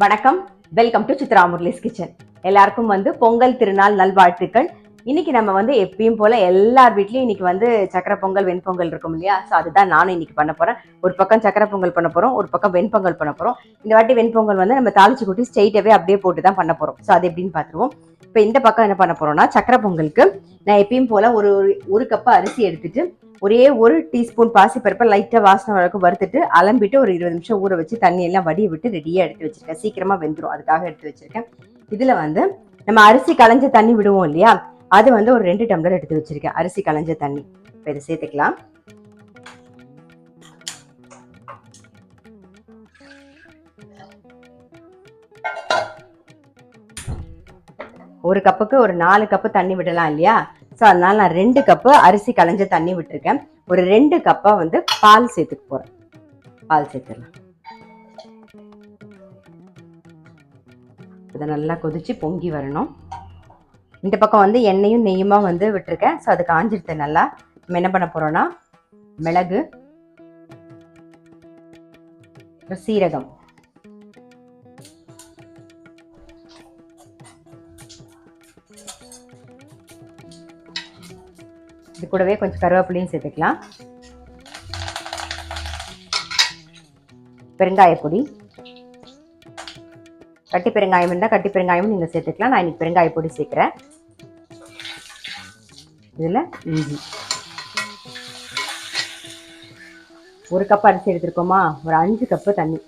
வணக்கம், welcome to Chitra Murali's kitchen. எல்லாருக்கும் பொங்கல் திருநாள் நல்வாழ்த்துக்கள். இன்னைக்கு நம்ம எப்பயும் போல எல்லார் வீட்லயும் இன்னைக்கு சக்கரை பொங்கல் வெண்பொங்கல் இருக்கும் இல்லையா? ஸோ அதுதான் நானும் இன்னைக்கு பண்ண போறேன். ஒரு பக்கம் சக்கரை பொங்கல் பண்ண போறோம், ஒரு பக்கம் வெண்பொங்கல் பண்ண போறோம். இந்த வாட்டி வெண்பொங்கல் நம்ம தாளிச்சு கூட்டி ஸ்ட்ரெயிட்டாவே அப்படியே போட்டு தான் பண்ண போறோம். ஸோ அது எப்படின்னு பார்த்துருவோம். இப்போ இந்த பக்கம் என்ன பண்ண போறோம்னா, சக்கரை பொங்கலுக்கு நான் எப்பயும் போல ஒரு கப் அரிசி எடுத்துட்டு ஒரே ஒரு டீஸ்பூன் பாசிப்பருப்பை லைட்டாக வாசனை வரைக்கும் வறுத்துட்டு அலம்பிட்டு ஒரு 20 நிமிஷம் ஊற வச்சு தண்ணி எல்லாம் வடிய விட்டு ரெடியாக எடுத்து வச்சிருக்கேன். சீக்கிரமா வெந்துடும், அதுக்காக எடுத்து வச்சிருக்கேன். இதுல நம்ம அரிசி களைஞ்ச தண்ணி விடுவோம் இல்லையா, அது ஒரு 2 டம்ளர் எடுத்து வச்சிருக்கேன். அரிசி களைஞ்ச தண்ணி இப்போ இதை சேர்த்துக்கலாம். ஒரு கப்புக்கு ஒரு 4 கப்பு தண்ணி விடலாம் இல்லையா? ஸோ அதனால நான் 2 கப்பு அரிசி களைஞ்ச தண்ணி விட்டுருக்கேன். ஒரு 2 கப்பா பால் சேர்த்துக்க போறேன். பால் சேர்த்துடலாம். இதை நல்லா கொதிச்சு பொங்கி வரணும். இந்த பக்கம் எண்ணெயும் நெய்யுமா விட்டுருக்கேன். ஸோ அது காஞ்சிடுது நல்லா. நம்ம என்ன பண்ண போறோம்னா, மிளகு, சீரகம், இது கூடவே கொஞ்சம் கருவேப்பிலையும் சேர்த்துக்கலாம். பெருங்காய பொடி, கட்டி பெருங்காயம் இருந்தால் கட்டி பெருங்காயமும் நீங்கள் சேர்த்துக்கலாம். நான் இன்னைக்கு பெருங்காய பொடி சேர்க்குறேன். இதில் இஞ்சி, ஒரு கப் அரிசி எடுத்துருக்கோமா, ஒரு 5 கப்பு தண்ணி.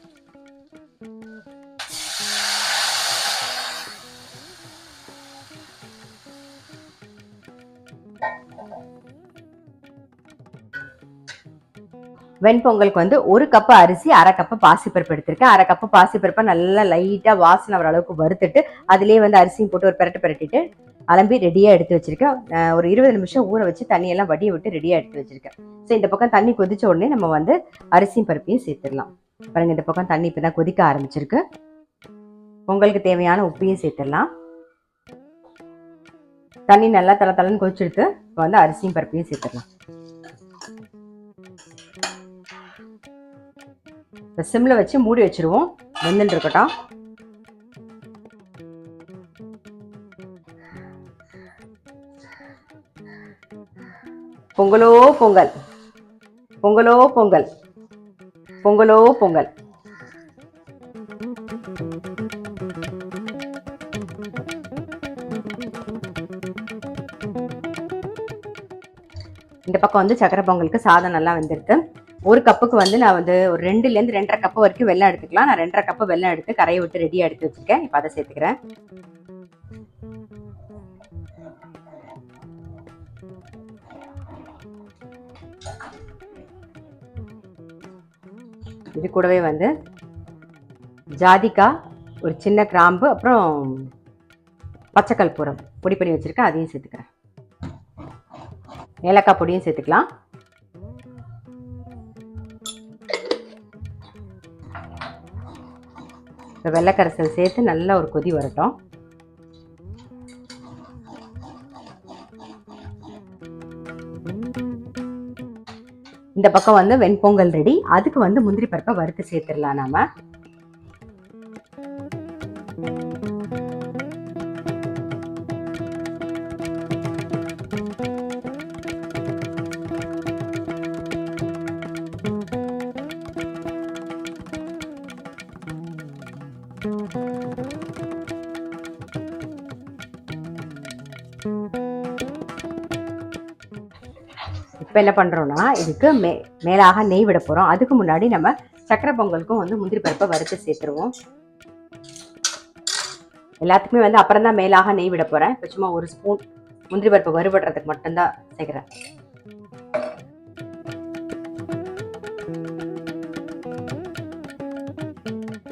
வெண்பொங்கலுக்கு ஒரு கப்பு அரிசி, அரை கப்பு பாசிப்பருப்பு எடுத்திருக்கேன். அரை கப்பு பாசிப்பருப்பை நல்லா லைட்டாக வாசனை வர அளவுக்கு வறுத்துட்டு அதிலே அரிசியும் போட்டு ஒரு பெரட்டிட்டு அலம்பி ரெடியாக எடுத்து வச்சிருக்கேன். ஒரு 20 நிமிஷம் ஊற வச்சு தண்ணியெல்லாம் வடிய விட்டு ரெடியாக எடுத்து வச்சிருக்கேன். ஸோ இந்த பக்கம் தண்ணி கொதிச்ச உடனே நம்ம அரிசியும் பருப்பையும் சேர்த்துடலாம். பாருங்க, இந்த பக்கம் தண்ணி இப்போ தான் கொதிக்க ஆரம்பிச்சிருக்கு. பொங்கலுக்கு தேவையான உப்பையும் சேர்த்துடலாம். தண்ணி நல்லா தளன்னு கொதிச்செடுத்து இப்போ அரிசியும் பருப்பையும் சேர்த்துடலாம். சிம்ல வச்சு மூடி வச்சிருவோம், வெந்துட்டு இருக்கட்டும். பொங்கலோ பொங்கல், பொங்கலோ பொங்கல், பொங்கலோ பொங்கல். இந்த பக்கம் சக்கரை பொங்கலுக்கு சாதம் நல்லா வெந்திருக்கு. ஒரு கப்புக்கு நான் ஒரு 2லேருந்து 2.5 கப்பு வரைக்கும் வெல்லம் எடுத்துக்கலாம். நான் 2.5 கப்பு வெல்லம் எடுத்து கரையை விட்டு ரெடியாக எடுத்து வச்சுருக்கேன். இப்போ அதை சேர்த்துக்கிறேன். இது கூடவே ஜாதிக்காய், ஒரு சின்ன கிராம்பு, அப்புறம் பச்சை கற்பூரம் பொடி பண்ணி வச்சுருக்கேன், அதையும் சேர்த்துக்கிறேன். ஏலக்காய் பொடியும் சேர்த்துக்கலாம். வெள்ளைக்கரைசல் சேர்த்து நல்லா ஒரு கொதி வரட்டும். இந்த பக்கம் வெண்பொங்கல் ரெடி. அதுக்கு முந்திரி பருப்பை வறுத்து சேர்த்துடலாம் நாம. இப்போ என்ன பண்ணுறோன்னா, இதுக்கு மேலாக நெய் விட போகிறோம். அதுக்கு முன்னாடி நம்ம சக்கரை பொங்கலுக்கும் முந்திரி பருப்பை வறுத்து சேர்த்துருவோம். எல்லாத்துக்குமே அப்புறம் தான் மேலாக நெய் விட போகிறேன். இப்போ சும்மா ஒரு ஸ்பூன் முந்திரி பருப்பை வறுபடுறதுக்கு மட்டும்தான் சேர்க்குறேன்.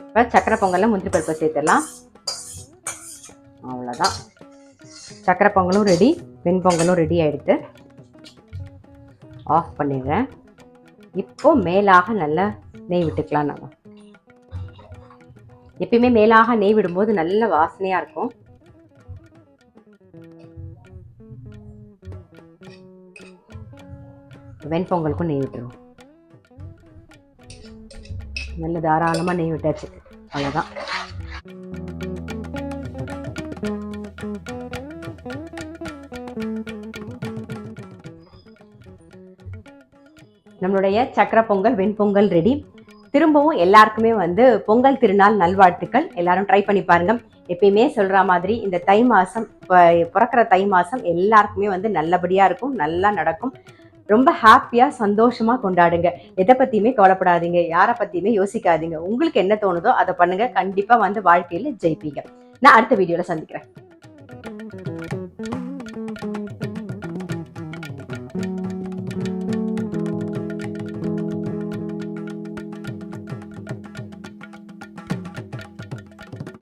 இப்போ சக்கரை பொங்கலில் முந்திரி பருப்பை சேர்த்துடலாம். அவ்வளோதான், சக்கரை பொங்கலும் ரெடி, வெண்பொங்கலும் ரெடி ஆகிடுது. ஆஃப் பண்ணிடுறேன். இப்போ மேலாக நல்லா நெய் விட்டுக்கலாம். நம்ம எப்பயுமே மேலாக நெய் விடும்போது நல்ல வாசனையாக இருக்கும். வெண்பொங்கலுக்கும் நெய் விட்டுருவோம். நல்ல தாராளமாக நெய் விட்டாச்சு. அவ்வளோதான். நம்மளுடைய சக்கரை பொங்கல் வெண்பொங்கல் ரெடி. திரும்பவும் எல்லாருக்குமே வந்து பொங்கல் திருநாள் நல்வாழ்த்துக்கள். எல்லாரும் ட்ரை பண்ணி பாருங்க. எப்பயுமே சொல்ற மாதிரி இந்த தை மாசம், பிறக்கிற தை மாசம் எல்லாருக்குமே வந்து நல்லபடியா இருக்கும், நல்லா நடக்கும். ரொம்ப ஹாப்பியா சந்தோஷமா கொண்டாடுங்க. எதை பத்தியுமே கவலைப்படாதீங்க, யாரை பத்தியுமே யோசிக்காதீங்க. உங்களுக்கு என்ன தோணுதோ அதை பண்ணுங்க. கண்டிப்பா வந்து வாழ்க்கையில ஜெயிப்பீங்க. நான் அடுத்த வீடியோல சந்திக்கிறேன்.